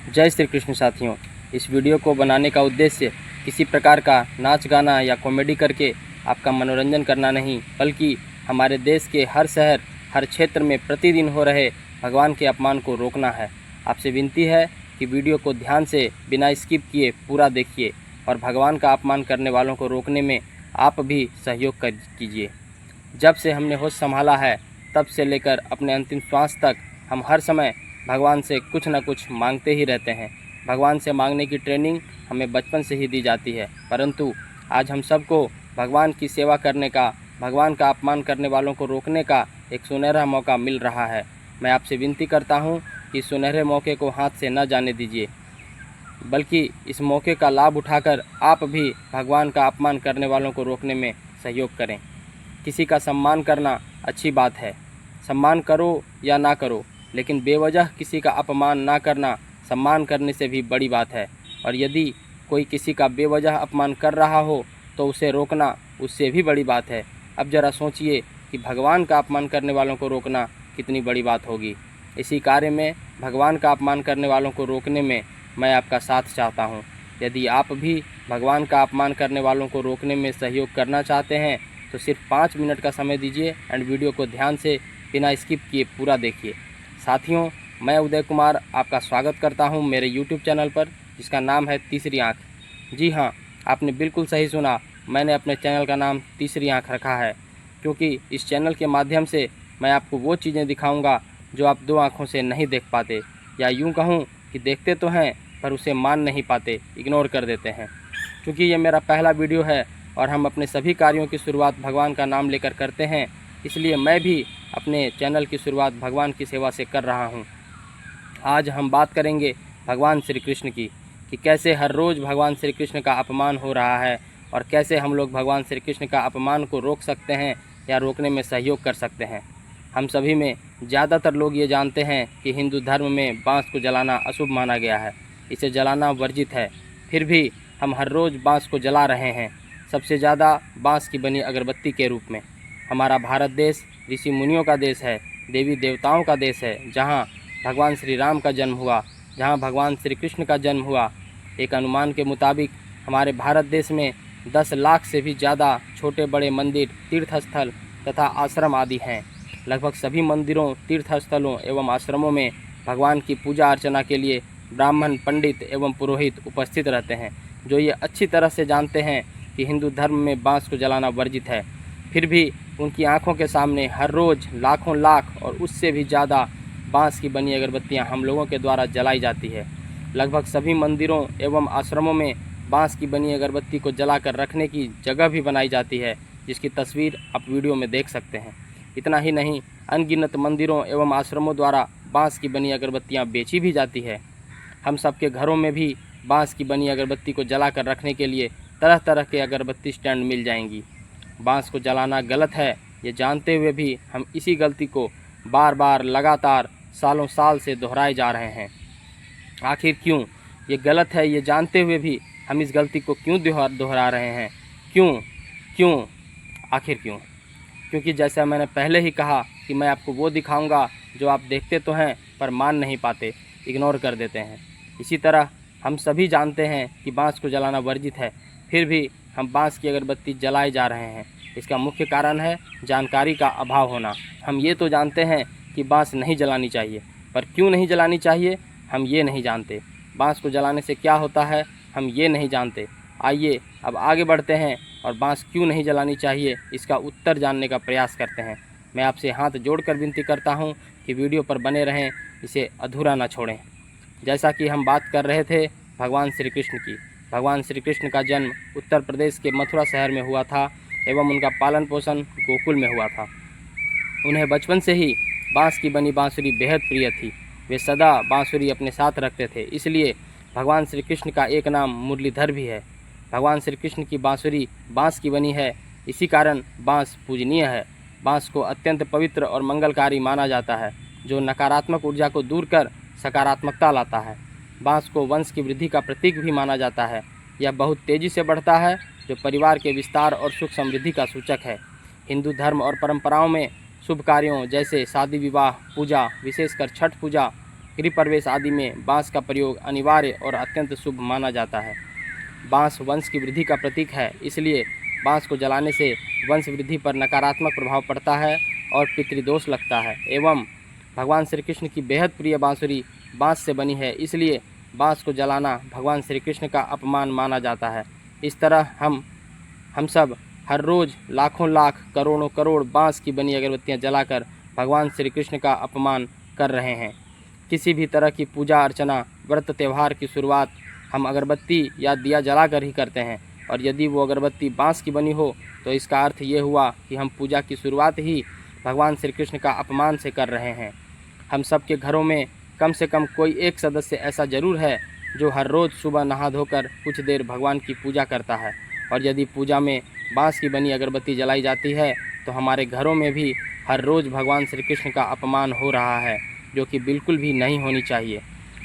जय श्री कृष्ण साथियों। इस वीडियो को बनाने का उद्देश्य किसी प्रकार का नाच गाना या कॉमेडी करके आपका मनोरंजन करना नहीं, बल्कि हमारे देश के हर शहर हर क्षेत्र में प्रतिदिन हो रहे भगवान के अपमान को रोकना है। आपसे विनती है कि वीडियो को ध्यान से बिना स्किप किए पूरा देखिए और भगवान का अपमान करने वालों को रोकने में आप भी सहयोग कीजिए। जब से हमने होश संभाला है तब से लेकर अपने अंतिम श्वास तक हम हर समय भगवान से कुछ न कुछ मांगते ही रहते हैं। भगवान से मांगने की ट्रेनिंग हमें बचपन से ही दी जाती है, परंतु आज हम सबको भगवान की सेवा करने का, भगवान का अपमान करने वालों को रोकने का एक सुनहरा मौका मिल रहा है। मैं आपसे विनती करता हूं कि सुनहरे मौके को हाथ से न जाने दीजिए, बल्कि इस मौके का लाभ उठाकर आप भी भगवान का अपमान करने वालों को रोकने में सहयोग करें। किसी का सम्मान करना अच्छी बात है, सम्मान करो या ना करो, लेकिन बेवजह किसी का अपमान ना करना सम्मान करने से भी बड़ी बात है। और यदि कोई किसी का बेवजह अपमान कर रहा हो तो उसे रोकना उससे भी बड़ी बात है। अब ज़रा सोचिए कि भगवान का अपमान करने वालों को रोकना कितनी बड़ी बात होगी। इसी कार्य में भगवान का अपमान करने वालों को रोकने में मैं आपका साथ चाहता हूँ। यदि आप भी भगवान का अपमान करने वालों को रोकने में सहयोग करना चाहते हैं तो सिर्फ 5 मिनट का समय दीजिए एंड वीडियो को ध्यान से बिना स्किप किए पूरा देखिए। साथियों, मैं उदय कुमार आपका स्वागत करता हूं मेरे YouTube चैनल पर, जिसका नाम है तीसरी आँख। जी हाँ, आपने बिल्कुल सही सुना, मैंने अपने चैनल का नाम तीसरी आँख रखा है, क्योंकि इस चैनल के माध्यम से मैं आपको वो चीज़ें दिखाऊंगा जो आप 2 आँखों से नहीं देख पाते, या यूँ कहूँ कि देखते तो हैं पर उसे मान नहीं पाते, इग्नोर कर देते हैं। क्योंकि ये मेरा पहला वीडियो है और हम अपने सभी कार्यों की शुरुआत भगवान का नाम लेकर करते हैं, इसलिए मैं भी अपने चैनल की शुरुआत भगवान की सेवा से कर रहा हूं। आज हम बात करेंगे भगवान श्री कृष्ण की, कि कैसे हर रोज़ भगवान श्री कृष्ण का अपमान हो रहा है और कैसे हम लोग भगवान श्री कृष्ण का अपमान को रोक सकते हैं या रोकने में सहयोग कर सकते हैं। हम सभी में ज़्यादातर लोग ये जानते हैं कि हिंदू धर्म में बाँस को जलाना अशुभ माना गया है, इसे जलाना वर्जित है। फिर भी हम हर रोज़ बाँस को जला रहे हैं, सबसे ज़्यादा बाँस की बनी अगरबत्ती के रूप में। हमारा भारत देश ऋषि मुनियों का देश है, देवी देवताओं का देश है, जहाँ भगवान श्री राम का जन्म हुआ, जहाँ भगवान श्री कृष्ण का जन्म हुआ। एक अनुमान के मुताबिक हमारे भारत देश में 10 लाख से भी ज़्यादा छोटे बड़े मंदिर, तीर्थस्थल तथा आश्रम आदि हैं। लगभग सभी मंदिरों, तीर्थस्थलों एवं आश्रमों में भगवान की पूजा अर्चना के लिए ब्राह्मण, पंडित एवं पुरोहित उपस्थित रहते हैं, जो ये अच्छी तरह से जानते हैं कि हिंदू धर्म में बाँस को जलाना वर्जित है। फिर भी उनकी आंखों के सामने हर रोज़ लाखों लाख और उससे भी ज़्यादा बाँस की बनी अगरबत्तियां हम लोगों के द्वारा जलाई जाती है। लगभग सभी मंदिरों एवं आश्रमों में बाँस की बनी अगरबत्ती को जलाकर रखने की जगह भी बनाई जाती है, जिसकी तस्वीर आप वीडियो में देख सकते हैं। इतना ही नहीं, अनगिनत मंदिरों एवं आश्रमों द्वारा बाँस की बनी अगरबत्तियाँ बेची भी जाती है। हम सबके घरों में भी बाँस की बनी अगरबत्ती को जलाकर रखने के लिए तरह तरह के अगरबत्ती स्टैंड मिल जाएंगी। बाँस को जलाना गलत है, ये जानते हुए भी हम इसी गलती को बार बार लगातार सालों साल से दोहराए जा रहे हैं। आखिर क्यों? ये गलत है, ये जानते हुए भी हम इस गलती को क्यों दोहरा रहे हैं? क्यों? आखिर क्यों? क्योंकि जैसा मैंने पहले ही कहा कि मैं आपको वो दिखाऊंगा जो आप देखते तो हैं पर मान नहीं पाते, इग्नोर कर देते हैं। इसी तरह हम सभी जानते हैं कि बाँस को जलाना वर्जित है, फिर भी हम बाँस की अगरबत्ती जलाए जा रहे हैं। इसका मुख्य कारण है जानकारी का अभाव होना। हम ये तो जानते हैं कि बाँस नहीं जलानी चाहिए, पर क्यों नहीं जलानी चाहिए हम ये नहीं जानते। बाँस को जलाने से क्या होता है हम ये नहीं जानते। आइए अब आगे बढ़ते हैं और बाँस क्यों नहीं जलानी चाहिए इसका उत्तर जानने का प्रयास करते हैं। मैं आपसे हाथ जोड़कर विनती करता हूँ कि वीडियो पर बने रहें, इसे अधूरा ना छोड़ें। जैसा कि हम बात कर रहे थे भगवान श्री कृष्ण की, भगवान श्री कृष्ण का जन्म उत्तर प्रदेश के मथुरा शहर में हुआ था एवं उनका पालन पोषण गोकुल में हुआ था। उन्हें बचपन से ही बाँस की बनी बाँसुरी बेहद प्रिय थी। वे सदा बाँसुरी अपने साथ रखते थे, इसलिए भगवान श्री कृष्ण का एक नाम मुरलीधर भी है। भगवान श्री कृष्ण की बाँसुरी बाँस की बनी है, इसी कारण बाँस पूजनीय है। बाँस को अत्यंत पवित्र और मंगलकारी माना जाता है, जो नकारात्मक ऊर्जा को दूर कर सकारात्मकता लाता है। बाँस को वंश की वृद्धि का प्रतीक भी माना जाता है। यह बहुत तेज़ी से बढ़ता है, जो परिवार के विस्तार और सुख समृद्धि का सूचक है। हिंदू धर्म और परंपराओं में शुभ कार्यों जैसे शादी विवाह, पूजा, विशेषकर छठ पूजा गृह प्रवेश आदि में बाँस का प्रयोग अनिवार्य और अत्यंत शुभ माना जाता है। बाँस वंश की वृद्धि का प्रतीक है, इसलिए बाँस को जलाने से वंश वृद्धि पर नकारात्मक प्रभाव पड़ता है और पितृदोष लगता है। एवं भगवान श्री कृष्ण की बेहद प्रिय बाँसुरी बाँस से बनी है, इसलिए बाँस को जलाना भगवान श्री कृष्ण का अपमान माना जाता है। इस तरह हम सब हर रोज़ लाखों लाख करोड़ों करोड़ बाँस की बनी अगरबत्तियाँ जलाकर भगवान श्री कृष्ण का अपमान कर रहे हैं। किसी भी तरह की पूजा अर्चना, व्रत त्यौहार की शुरुआत हम अगरबत्ती या दिया जलाकर ही करते हैं, और यदि वो अगरबत्ती बाँस की बनी हो तो इसका अर्थ ये हुआ कि हम पूजा की शुरुआत ही भगवान श्री कृष्ण का अपमान से कर रहे हैं। हम सब के घरों में कम से कम कोई एक सदस्य ऐसा ज़रूर है जो हर रोज़ सुबह नहा धोकर कुछ देर भगवान की पूजा करता है, और यदि पूजा में बाँस की बनी अगरबत्ती जलाई जाती है तो हमारे घरों में भी हर रोज़ भगवान श्री कृष्ण का अपमान हो रहा है, जो कि बिल्कुल भी नहीं होनी चाहिए।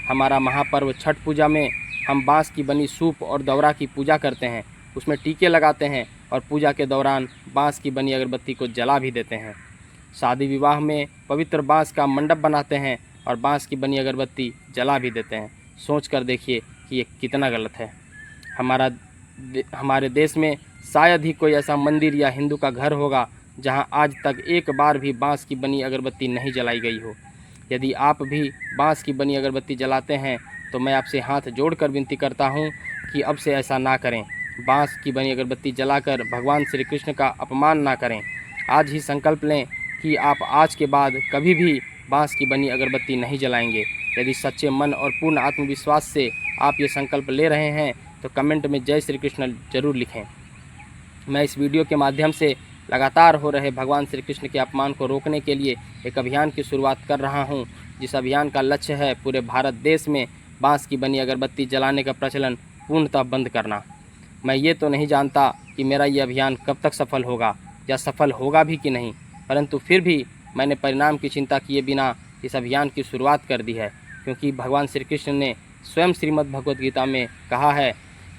हमारा महापर्व छठ पूजा में हम बाँस की बनी सूप और दौरा की पूजा करते हैं, उसमें टीके लगाते हैं और पूजा के दौरान बाँस की बनी अगरबत्ती को जला भी देते हैं। शादी विवाह में पवित्र बाँस का मंडप बनाते हैं और बाँस की बनी अगरबत्ती जला भी देते हैं। सोच कर देखिए कि ये कितना गलत है। हमारे देश में शायद ही कोई ऐसा मंदिर या हिंदू का घर होगा जहां आज तक एक बार भी बाँस की बनी अगरबत्ती नहीं जलाई गई हो। यदि आप भी बाँस की बनी अगरबत्ती जलाते हैं तो मैं आपसे हाथ जोड़कर विनती करता हूं कि अब से ऐसा ना करें। बाँस की बनी अगरबत्ती जलाकर भगवान श्री कृष्ण का अपमान ना करें। आज ही संकल्प लें कि आप आज के बाद कभी भी बाँस की बनी अगरबत्ती नहीं जलाएंगे। यदि सच्चे मन और पूर्ण आत्मविश्वास से आप ये संकल्प ले रहे हैं तो कमेंट में जय श्री कृष्ण जरूर लिखें। मैं इस वीडियो के माध्यम से लगातार हो रहे भगवान श्री कृष्ण के अपमान को रोकने के लिए एक अभियान की शुरुआत कर रहा हूं, जिस अभियान का लक्ष्य है पूरे भारत देश में बाँस की बनी अगरबत्ती जलाने का प्रचलन पूर्णतः बंद करना। मैं ये तो नहीं जानता कि मेरा ये अभियान कब तक सफल होगा या सफल होगा भी कि नहीं, परंतु फिर भी मैंने परिणाम की चिंता किए बिना इस अभियान की शुरुआत कर दी है, क्योंकि भगवान श्री कृष्ण ने स्वयं श्रीमद् भगवद गीता में कहा है,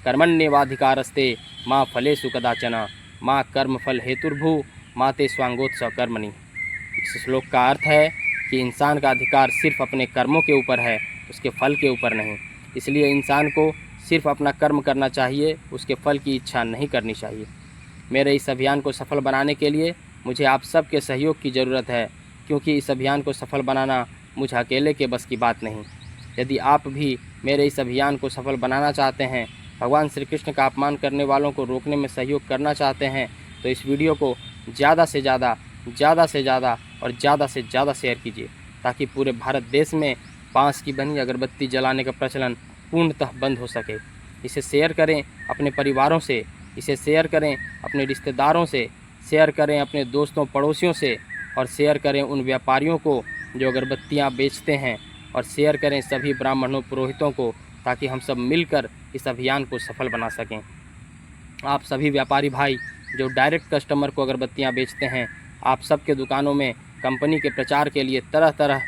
कर्मण्येवाधिकारस्ते माँ फलेषु कदाचन माँ कर्मफल हेतुर्भू माते स्वांगोत्सव कर्मणि। इस श्लोक का अर्थ है कि इंसान का अधिकार सिर्फ अपने कर्मों के ऊपर है, उसके फल के ऊपर नहीं। इसलिए इंसान को सिर्फ अपना कर्म करना चाहिए, उसके फल की इच्छा नहीं करनी चाहिए। मेरे इस अभियान को सफल बनाने के लिए मुझे आप सबके सहयोग की ज़रूरत है, क्योंकि इस अभियान को सफल बनाना मुझे अकेले के बस की बात नहीं। यदि आप भी मेरे इस अभियान को सफल बनाना चाहते हैं, भगवान श्री कृष्ण का अपमान करने वालों को रोकने में सहयोग करना चाहते हैं, तो इस वीडियो को ज़्यादा से ज़्यादा और ज़्यादा से ज़्यादा शेयर कीजिए, ताकि पूरे भारत देश में बाँस की बनी अगरबत्ती जलाने का प्रचलन पूर्णतः बंद हो सके। इसे शेयर करें अपने परिवारों से, इसे शेयर करें अपने रिश्तेदारों से, शेयर करें अपने दोस्तों पड़ोसियों से, और शेयर करें उन व्यापारियों को जो अगरबत्तियाँ बेचते हैं, और शेयर करें सभी ब्राह्मणों पुरोहितों को, ताकि हम सब मिलकर इस अभियान को सफल बना सकें। आप सभी व्यापारी भाई जो डायरेक्ट कस्टमर को अगरबत्तियाँ बेचते हैं, आप सबके दुकानों में कंपनी के प्रचार के लिए तरह तरह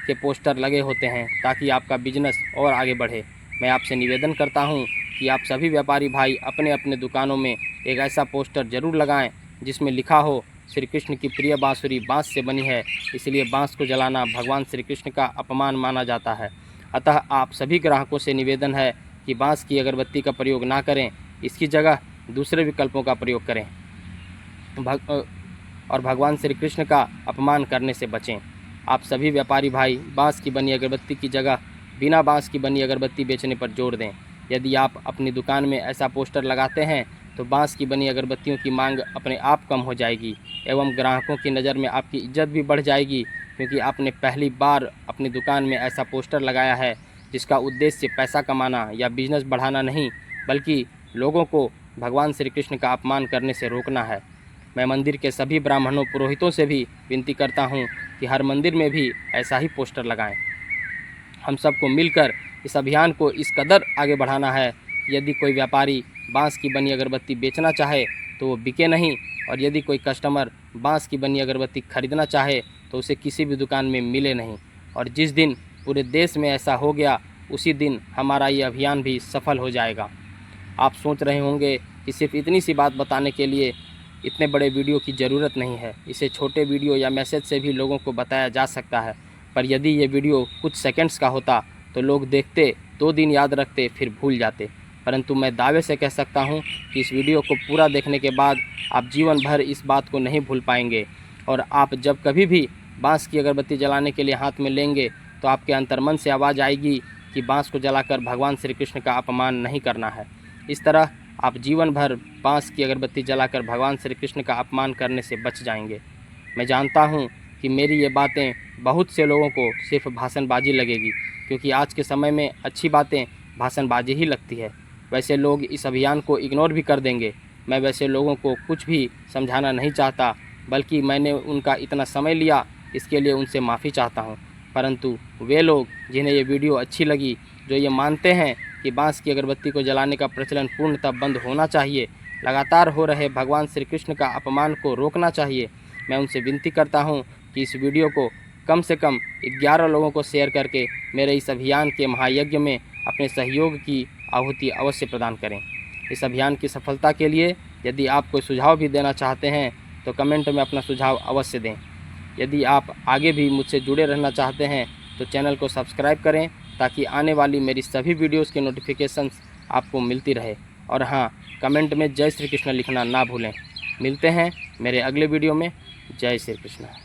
के पोस्टर लगे होते हैं, ताकि आपका बिजनेस और आगे बढ़े। मैं आपसे निवेदन करता हूं कि आप सभी व्यापारी भाई अपने अपने दुकानों में एक ऐसा पोस्टर ज़रूर लगाएं जिसमें लिखा हो, श्री कृष्ण की प्रिय बाँसुरी बाँस से बनी है, इसलिए बाँस को जलाना भगवान श्री कृष्ण का अपमान माना जाता है। अतः आप सभी ग्राहकों से निवेदन है कि बाँस की अगरबत्ती का प्रयोग ना करें, इसकी जगह दूसरे विकल्पों का प्रयोग करें और भगवान श्री कृष्ण का अपमान करने से बचें। आप सभी व्यापारी भाई बाँस की बनी अगरबत्ती की जगह बिना बाँस की बनी अगरबत्ती बेचने पर जोर दें। यदि आप अपनी दुकान में ऐसा पोस्टर लगाते हैं तो बाँस की बनी अगरबत्तियों की मांग अपने आप कम हो जाएगी एवं ग्राहकों की नज़र में आपकी इज्जत भी बढ़ जाएगी, क्योंकि आपने पहली बार अपनी दुकान में ऐसा पोस्टर लगाया है जिसका उद्देश्य पैसा कमाना या बिजनेस बढ़ाना नहीं, बल्कि लोगों को भगवान श्री कृष्ण का अपमान करने से रोकना है। मैं मंदिर के सभी ब्राह्मणों पुरोहितों से भी विनती करता हूं कि हर मंदिर में भी ऐसा ही पोस्टर लगाएं। हम सबको मिलकर इस अभियान को इस कदर आगे बढ़ाना है, यदि कोई व्यापारी बाँस की बनी अगरबत्ती बेचना चाहे तो वो बिके नहीं, और यदि कोई कस्टमर बाँस की बनी अगरबत्ती खरीदना चाहे तो उसे किसी भी दुकान में मिले नहीं। और जिस दिन पूरे देश में ऐसा हो गया, उसी दिन हमारा ये अभियान भी सफल हो जाएगा। आप सोच रहे होंगे कि सिर्फ इतनी सी बात बताने के लिए इतने बड़े वीडियो की ज़रूरत नहीं है, इसे छोटे वीडियो या मैसेज से भी लोगों को बताया जा सकता है। पर यदि ये वीडियो कुछ सेकंड्स का होता तो लोग देखते, 2 दिन याद रखते, फिर भूल जाते। परंतु मैं दावे से कह सकता हूँ कि इस वीडियो को पूरा देखने के बाद आप जीवन भर इस बात को नहीं भूल पाएंगे। और आप जब कभी भी बांस की अगरबत्ती जलाने के लिए हाथ में लेंगे तो आपके अंतर्मन से आवाज़ आएगी कि बांस को जलाकर भगवान श्री कृष्ण का अपमान नहीं करना है। इस तरह आप जीवन भर बांस की अगरबत्ती जलाकर भगवान श्री कृष्ण का अपमान करने से बच जाएंगे। मैं जानता हूँ कि मेरी ये बातें बहुत से लोगों को सिर्फ भाषणबाजी लगेगी, क्योंकि आज के समय में अच्छी बातें भाषणबाजी ही लगती है। वैसे लोग इस अभियान को इग्नोर भी कर देंगे। मैं वैसे लोगों को कुछ भी समझाना नहीं चाहता, बल्कि मैंने उनका इतना समय लिया इसके लिए उनसे माफ़ी चाहता हूँ। परंतु वे लोग जिन्हें ये वीडियो अच्छी लगी, जो ये मानते हैं कि बांस की अगरबत्ती को जलाने का प्रचलन पूर्णतः बंद होना चाहिए, लगातार हो रहे भगवान श्री कृष्ण का अपमान को रोकना चाहिए, मैं उनसे विनती करता हूँ कि इस वीडियो को कम से कम 11 लोगों को शेयर करके मेरे इस अभियान के महायज्ञ में अपने सहयोग की आहुति अवश्य प्रदान करें। इस अभियान की सफलता के लिए यदि आप कोई सुझाव भी देना चाहते हैं तो कमेंट में अपना सुझाव अवश्य दें। यदि आप आगे भी मुझसे जुड़े रहना चाहते हैं तो चैनल को सब्सक्राइब करें, ताकि आने वाली मेरी सभी वीडियोस की नोटिफिकेशंस आपको मिलती रहे। और हाँ, कमेंट में जय श्री कृष्ण लिखना ना भूलें। मिलते हैं मेरे अगले वीडियो में। जय श्री कृष्ण।